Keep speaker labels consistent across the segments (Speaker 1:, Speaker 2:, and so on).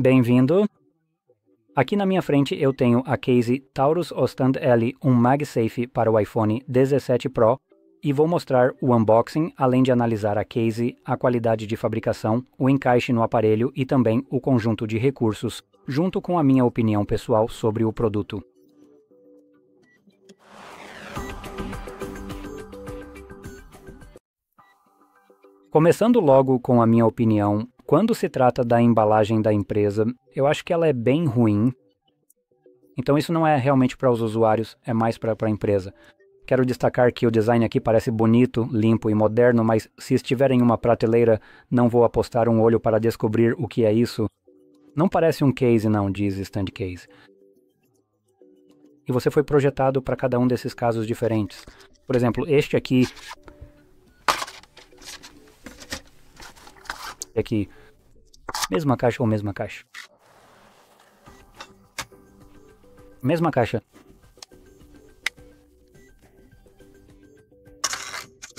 Speaker 1: Bem-vindo! Aqui na minha frente eu tenho a case Taurus Ostand L, um MagSafe para o iPhone 17 Pro, e vou mostrar o unboxing, além de analisar a case, a qualidade de fabricação, o encaixe no aparelho e também o conjunto de recursos, junto com a minha opinião pessoal sobre o produto. Começando logo com a minha opinião, quando se trata da embalagem da empresa, eu acho que ela é bem ruim. Então isso não é realmente para os usuários, é mais para a empresa. Quero destacar que o design aqui parece bonito, limpo e moderno, mas se estiver em uma prateleira, não vou apostar um olho para descobrir o que é isso. Não parece um case não, diz Stand Case. E você foi projetado para cada um desses casos diferentes. Por exemplo, este aqui... Aqui, mesma caixa ou mesma caixa? Mesma caixa.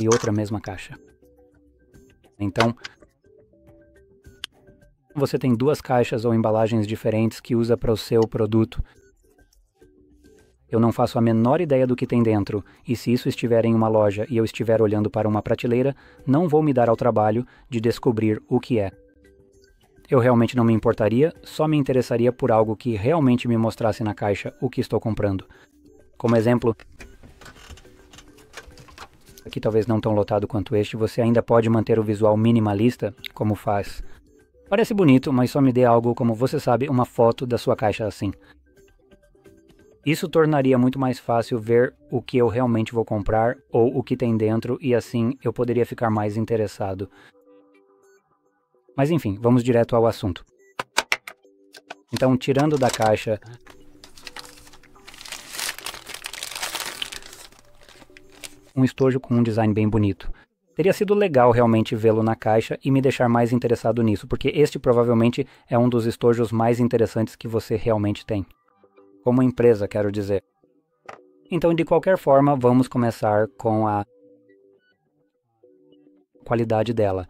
Speaker 1: E outra mesma caixa. Então, você tem duas caixas ou embalagens diferentes que usa para o seu produto. Eu não faço a menor ideia do que tem dentro, e se isso estiver em uma loja e eu estiver olhando para uma prateleira, não vou me dar ao trabalho de descobrir o que é. Eu realmente não me importaria, só me interessaria por algo que realmente me mostrasse na caixa o que estou comprando. Como exemplo, aqui talvez não tão lotado quanto este, você ainda pode manter o visual minimalista, como faz. Parece bonito, mas só me dê algo, como você sabe, uma foto da sua caixa assim. Isso tornaria muito mais fácil ver o que eu realmente vou comprar ou o que tem dentro e assim eu poderia ficar mais interessado. Mas enfim, vamos direto ao assunto. Então, tirando da caixa... um estojo com um design bem bonito. Teria sido legal realmente vê-lo na caixa e me deixar mais interessado nisso, porque este provavelmente é um dos estojos mais interessantes que você realmente tem. Como empresa, quero dizer. Então, de qualquer forma, vamos começar com a qualidade dela.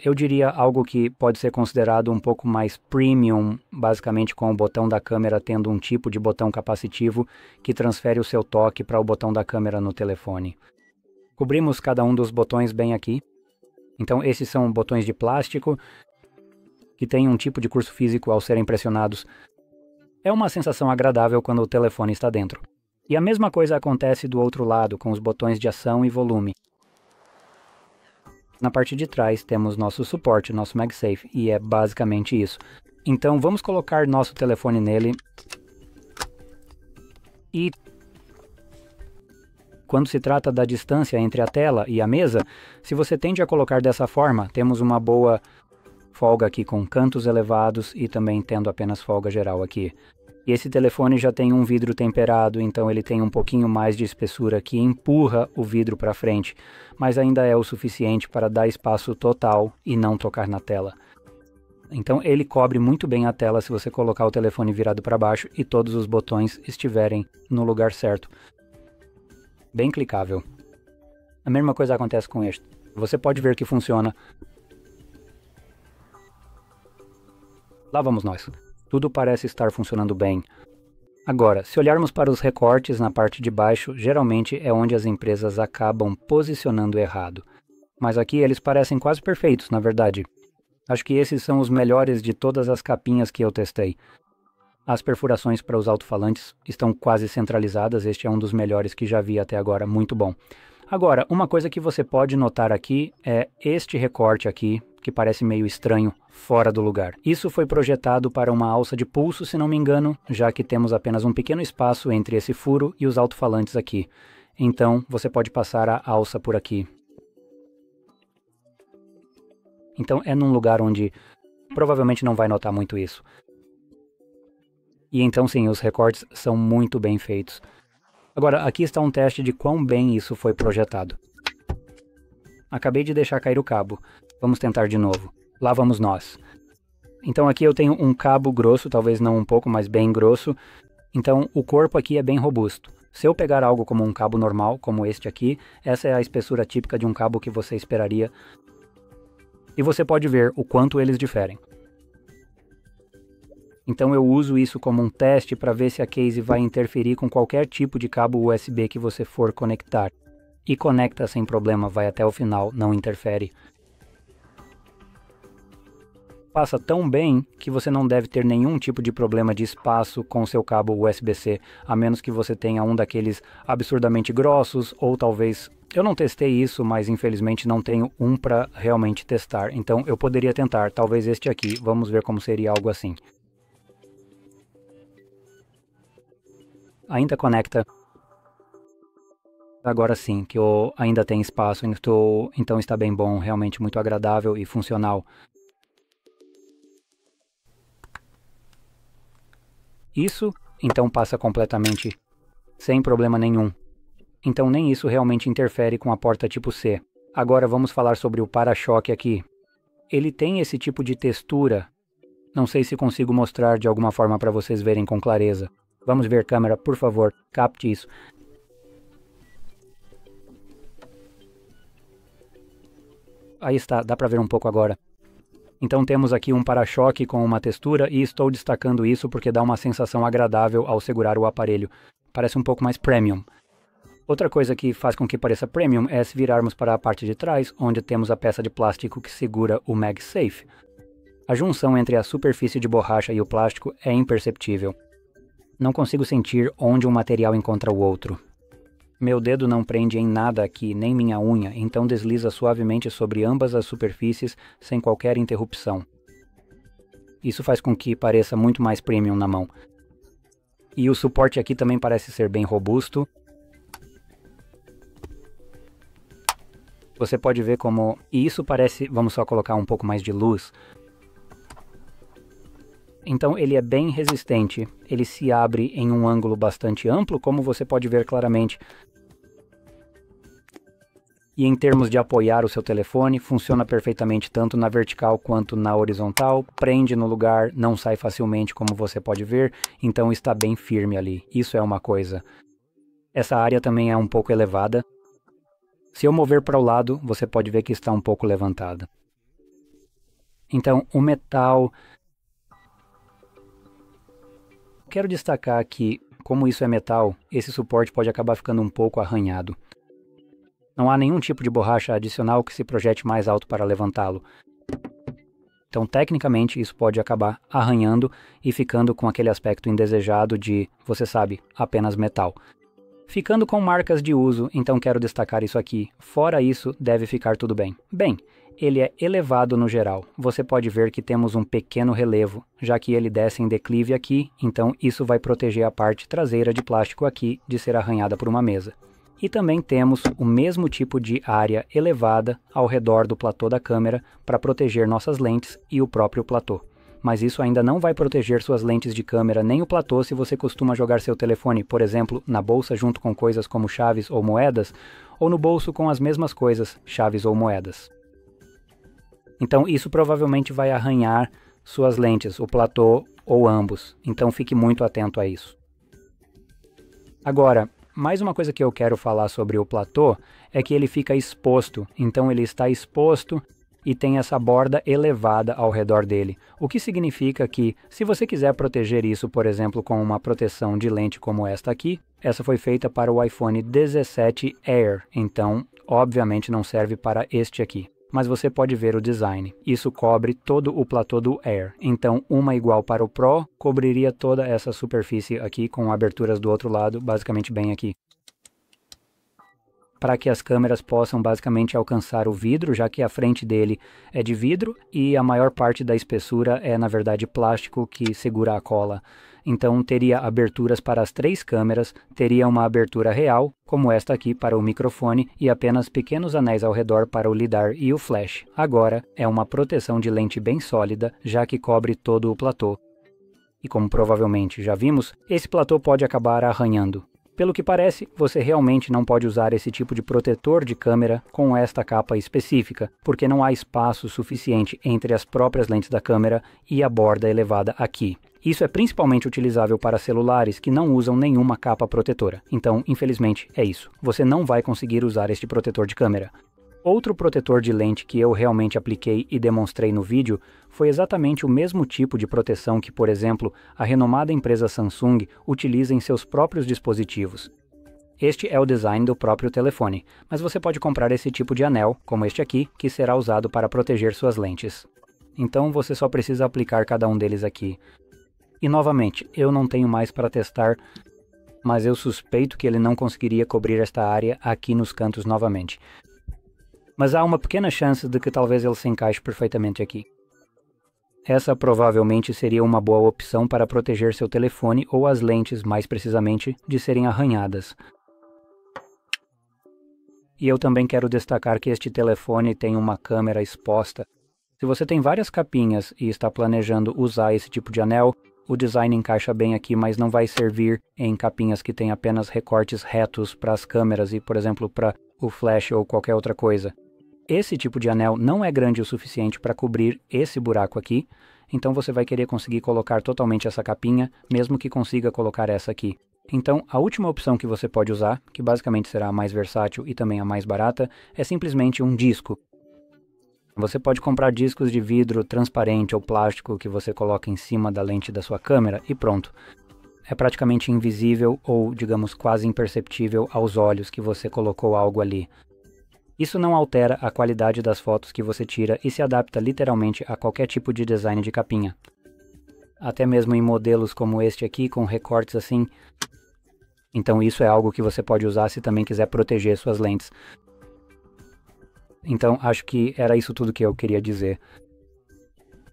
Speaker 1: Eu diria algo que pode ser considerado um pouco mais premium, basicamente com o botão da câmera tendo um tipo de botão capacitivo que transfere o seu toque para o botão da câmera no telefone. Cobrimos cada um dos botões bem aqui. Então, esses são botões de plástico que têm um tipo de curso físico ao serem pressionados. É uma sensação agradável quando o telefone está dentro. E a mesma coisa acontece do outro lado, com os botões de ação e volume. Na parte de trás temos nosso suporte, nosso MagSafe, e é basicamente isso. Então vamos colocar nosso telefone nele. E quando se trata da distância entre a tela e a mesa, se você tende a colocar dessa forma, temos uma boa folga aqui com cantos elevados e também tendo apenas folga geral aqui. E esse telefone já tem um vidro temperado, então ele tem um pouquinho mais de espessura que empurra o vidro para frente, mas ainda é o suficiente para dar espaço total e não tocar na tela. Então ele cobre muito bem a tela se você colocar o telefone virado para baixo e todos os botões estiverem no lugar certo. Bem clicável. A mesma coisa acontece com este. Você pode ver que funciona. Lá vamos nós. Tudo parece estar funcionando bem. Agora, se olharmos para os recortes na parte de baixo, geralmente é onde as empresas acabam posicionando errado. Mas aqui eles parecem quase perfeitos, na verdade. Acho que esses são os melhores de todas as capinhas que eu testei. As perfurações para os alto-falantes estão quase centralizadas, este é um dos melhores que já vi até agora, muito bom. Agora, uma coisa que você pode notar aqui é este recorte aqui, que parece meio estranho, fora do lugar. Isso foi projetado para uma alça de pulso, se não me engano, já que temos apenas um pequeno espaço entre esse furo e os alto-falantes aqui. Então, você pode passar a alça por aqui. Então, é num lugar onde provavelmente não vai notar muito isso. E então, sim, os recortes são muito bem feitos. Agora, aqui está um teste de quão bem isso foi projetado. Acabei de deixar cair o cabo. Vamos tentar de novo. Lá vamos nós. Então aqui eu tenho um cabo grosso, talvez não um pouco, mas bem grosso. Então o corpo aqui é bem robusto. Se eu pegar algo como um cabo normal, como este aqui, essa é a espessura típica de um cabo que você esperaria. E você pode ver o quanto eles diferem. Então eu uso isso como um teste para ver se a case vai interferir com qualquer tipo de cabo USB que você for conectar. E conecta sem problema, vai até o final, não interfere. Passa tão bem que você não deve ter nenhum tipo de problema de espaço com seu cabo USB-C, a menos que você tenha um daqueles absurdamente grossos, ou talvez... Eu não testei isso, mas infelizmente não tenho um para realmente testar, então eu poderia tentar, talvez este aqui, vamos ver como seria algo assim. Ainda conecta. Agora sim, que eu ainda tem espaço, então está bem bom, realmente muito agradável e funcional. Isso, então passa completamente sem problema nenhum. Então nem isso realmente interfere com a porta tipo C. Agora vamos falar sobre o para-choque aqui. Ele tem esse tipo de textura. Não sei se consigo mostrar de alguma forma para vocês verem com clareza. Vamos ver, câmera, por favor, capte isso. Aí está, dá para ver um pouco agora. Então temos aqui um para-choque com uma textura e estou destacando isso porque dá uma sensação agradável ao segurar o aparelho. Parece um pouco mais premium. Outra coisa que faz com que pareça premium é se virarmos para a parte de trás, onde temos a peça de plástico que segura o MagSafe. A junção entre a superfície de borracha e o plástico é imperceptível. Não consigo sentir onde um material encontra o outro. Meu dedo não prende em nada aqui, nem minha unha, então desliza suavemente sobre ambas as superfícies sem qualquer interrupção. Isso faz com que pareça muito mais premium na mão. E o suporte aqui também parece ser bem robusto. Você pode ver como... E isso parece... Vamos só colocar um pouco mais de luz. Então ele é bem resistente. Ele se abre em um ângulo bastante amplo, como você pode ver claramente. E em termos de apoiar o seu telefone, funciona perfeitamente tanto na vertical quanto na horizontal. Prende no lugar, não sai facilmente, como você pode ver. Então está bem firme ali. Isso é uma coisa. Essa área também é um pouco elevada. Se eu mover para o lado, você pode ver que está um pouco levantada. Então, o metal... Quero destacar que, como isso é metal, esse suporte pode acabar ficando um pouco arranhado. Não há nenhum tipo de borracha adicional que se projete mais alto para levantá-lo. Então, tecnicamente, isso pode acabar arranhando e ficando com aquele aspecto indesejado de, você sabe, apenas metal. Ficando com marcas de uso, então quero destacar isso aqui. Fora isso, deve ficar tudo bem. Bem, ele é elevado no geral. Você pode ver que temos um pequeno relevo, já que ele desce em declive aqui, então isso vai proteger a parte traseira de plástico aqui de ser arranhada por uma mesa. E também temos o mesmo tipo de área elevada ao redor do platô da câmera para proteger nossas lentes e o próprio platô. Mas isso ainda não vai proteger suas lentes de câmera nem o platô se você costuma jogar seu telefone, por exemplo, na bolsa junto com coisas como chaves ou moedas, ou no bolso com as mesmas coisas, chaves ou moedas. Então isso provavelmente vai arranhar suas lentes, o platô ou ambos, então fique muito atento a isso. Agora, mais uma coisa que eu quero falar sobre o platô é que ele fica exposto, então ele está exposto e tem essa borda elevada ao redor dele, o que significa que, se você quiser proteger isso, por exemplo, com uma proteção de lente como esta aqui, essa foi feita para o iPhone 17 Air, então, obviamente não serve para este aqui. Mas você pode ver o design, isso cobre todo o platô do Air, então uma igual para o Pro cobriria toda essa superfície aqui com aberturas do outro lado, basicamente bem aqui. Para que as câmeras possam basicamente alcançar o vidro, já que a frente dele é de vidro e a maior parte da espessura é na verdade plástico que segura a cola. Então teria aberturas para as 3 câmeras, teria uma abertura real, como esta aqui para o microfone e apenas pequenos anéis ao redor para o lidar e o flash. Agora é uma proteção de lente bem sólida, já que cobre todo o platô. E como provavelmente já vimos, esse platô pode acabar arranhando. Pelo que parece, você realmente não pode usar esse tipo de protetor de câmera com esta capa específica, porque não há espaço suficiente entre as próprias lentes da câmera e a borda elevada aqui. Isso é principalmente utilizável para celulares que não usam nenhuma capa protetora. Então, infelizmente, é isso. Você não vai conseguir usar este protetor de câmera. Outro protetor de lente que eu realmente apliquei e demonstrei no vídeo foi exatamente o mesmo tipo de proteção que, por exemplo, a renomada empresa Samsung utiliza em seus próprios dispositivos. Este é o design do próprio telefone, mas você pode comprar esse tipo de anel, como este aqui, que será usado para proteger suas lentes. Então você só precisa aplicar cada um deles aqui. E novamente, eu não tenho mais para testar, mas eu suspeito que ele não conseguiria cobrir esta área aqui nos cantos novamente. Mas há uma pequena chance de que talvez ele se encaixe perfeitamente aqui. Essa provavelmente seria uma boa opção para proteger seu telefone ou as lentes, mais precisamente, de serem arranhadas. E eu também quero destacar que este telefone tem uma câmera exposta. Se você tem várias capinhas e está planejando usar esse tipo de anel, o design encaixa bem aqui, mas não vai servir em capinhas que têm apenas recortes retos para as câmeras e, por exemplo, para o flash ou qualquer outra coisa. Esse tipo de anel não é grande o suficiente para cobrir esse buraco aqui, então você vai querer conseguir colocar totalmente essa capinha, mesmo que consiga colocar essa aqui. Então, a última opção que você pode usar, que basicamente será a mais versátil e também a mais barata, é simplesmente um disco. Você pode comprar discos de vidro transparente ou plástico que você coloca em cima da lente da sua câmera e pronto. É praticamente invisível ou, digamos, quase imperceptível aos olhos que você colocou algo ali. Isso não altera a qualidade das fotos que você tira e se adapta literalmente a qualquer tipo de design de capinha. Até mesmo em modelos como este aqui, com recortes assim. Então isso é algo que você pode usar se também quiser proteger suas lentes. Então acho que era isso tudo que eu queria dizer.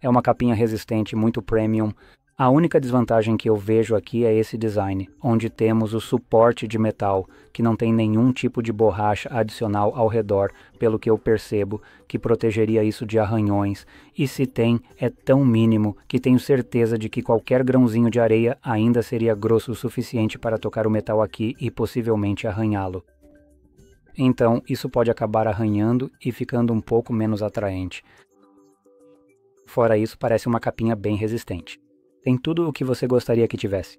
Speaker 1: É uma capinha resistente, muito premium. A única desvantagem que eu vejo aqui é esse design, onde temos o suporte de metal, que não tem nenhum tipo de borracha adicional ao redor, pelo que eu percebo, que protegeria isso de arranhões, e se tem, é tão mínimo que tenho certeza de que qualquer grãozinho de areia ainda seria grosso o suficiente para tocar o metal aqui e possivelmente arranhá-lo. Então, isso pode acabar arranhando e ficando um pouco menos atraente. Fora isso, parece uma capinha bem resistente. Tem tudo o que você gostaria que tivesse.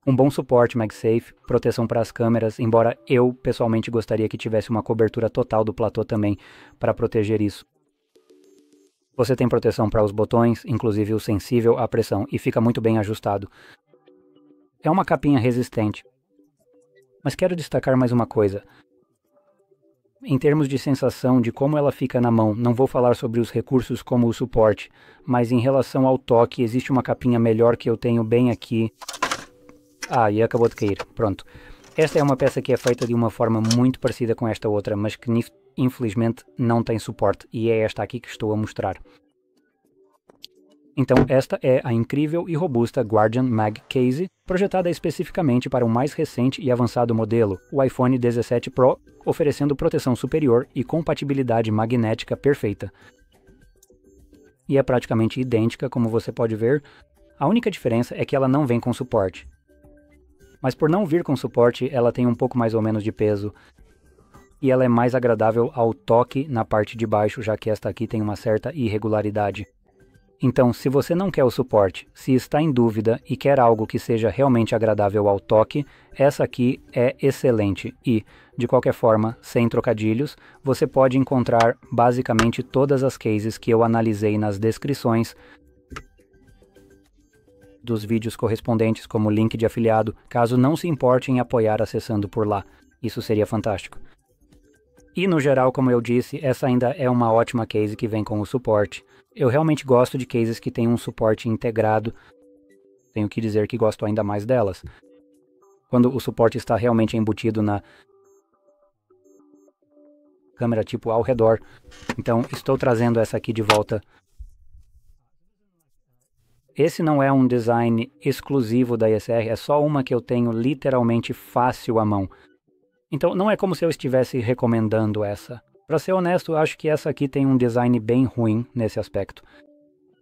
Speaker 1: Um bom suporte MagSafe, proteção para as câmeras, embora eu pessoalmente gostaria que tivesse uma cobertura total do platô também para proteger isso. Você tem proteção para os botões, inclusive o sensível à pressão, e fica muito bem ajustado. É uma capinha resistente. Mas quero destacar mais uma coisa. Em termos de sensação de como ela fica na mão, não vou falar sobre os recursos como o suporte, mas em relação ao toque, existe uma capinha melhor que eu tenho bem aqui. Ah, e acabou de cair. Pronto. Esta é uma peça que é feita de uma forma muito parecida com esta outra, mas que infelizmente não tem suporte, e é esta aqui que estou a mostrar. Então esta é a incrível e robusta Guardian Mag Case, projetada especificamente para o mais recente e avançado modelo, o iPhone 17 Pro, oferecendo proteção superior e compatibilidade magnética perfeita. E é praticamente idêntica, como você pode ver, a única diferença é que ela não vem com suporte. Mas por não vir com suporte, ela tem um pouco mais ou menos de peso, e ela é mais agradável ao toque na parte de baixo, já que esta aqui tem uma certa irregularidade. Então, se você não quer o suporte, se está em dúvida e quer algo que seja realmente agradável ao toque, essa aqui é excelente e, de qualquer forma, sem trocadilhos, você pode encontrar basicamente todas as cases que eu analisei nas descrições dos vídeos correspondentes como link de afiliado, caso não se importe em apoiar acessando por lá. Isso seria fantástico. E no geral, como eu disse, essa ainda é uma ótima case que vem com o suporte. Eu realmente gosto de cases que têm um suporte integrado. Tenho que dizer que gosto ainda mais delas. Quando o suporte está realmente embutido na câmera, tipo ao redor. Então, estou trazendo essa aqui de volta. Esse não é um design exclusivo da ESR, é só uma que eu tenho literalmente fácil à mão. Então, não é como se eu estivesse recomendando essa. Para ser honesto, acho que essa aqui tem um design bem ruim nesse aspecto.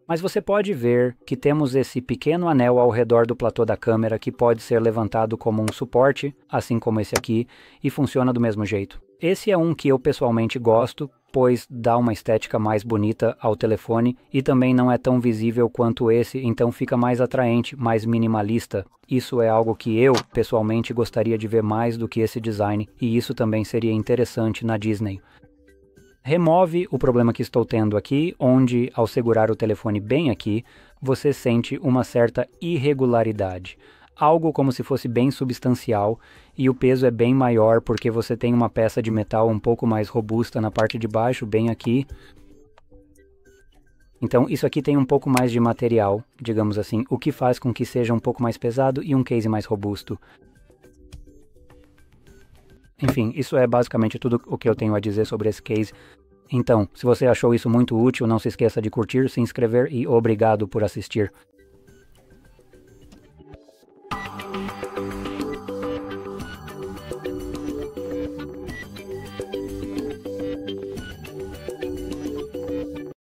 Speaker 1: Mas você pode ver que temos esse pequeno anel ao redor do platô da câmera que pode ser levantado como um suporte, assim como esse aqui, e funciona do mesmo jeito. Esse é um que eu pessoalmente gosto, pois dá uma estética mais bonita ao telefone e também não é tão visível quanto esse, então fica mais atraente, mais minimalista. Isso é algo que eu, pessoalmente, gostaria de ver mais do que esse design, e isso também seria interessante na Disney. remove o problema que estou tendo aqui, onde ao segurar o telefone bem aqui, você sente uma certa irregularidade. Algo como se fosse bem substancial e o peso é bem maior porque você tem uma peça de metal um pouco mais robusta na parte de baixo, bem aqui. Então isso aqui tem um pouco mais de material, digamos assim, o que faz com que seja um pouco mais pesado e um case mais robusto. Enfim, isso é basicamente tudo o que eu tenho a dizer sobre esse case. Então, se você achou isso muito útil, não se esqueça de curtir, se inscrever e obrigado por assistir.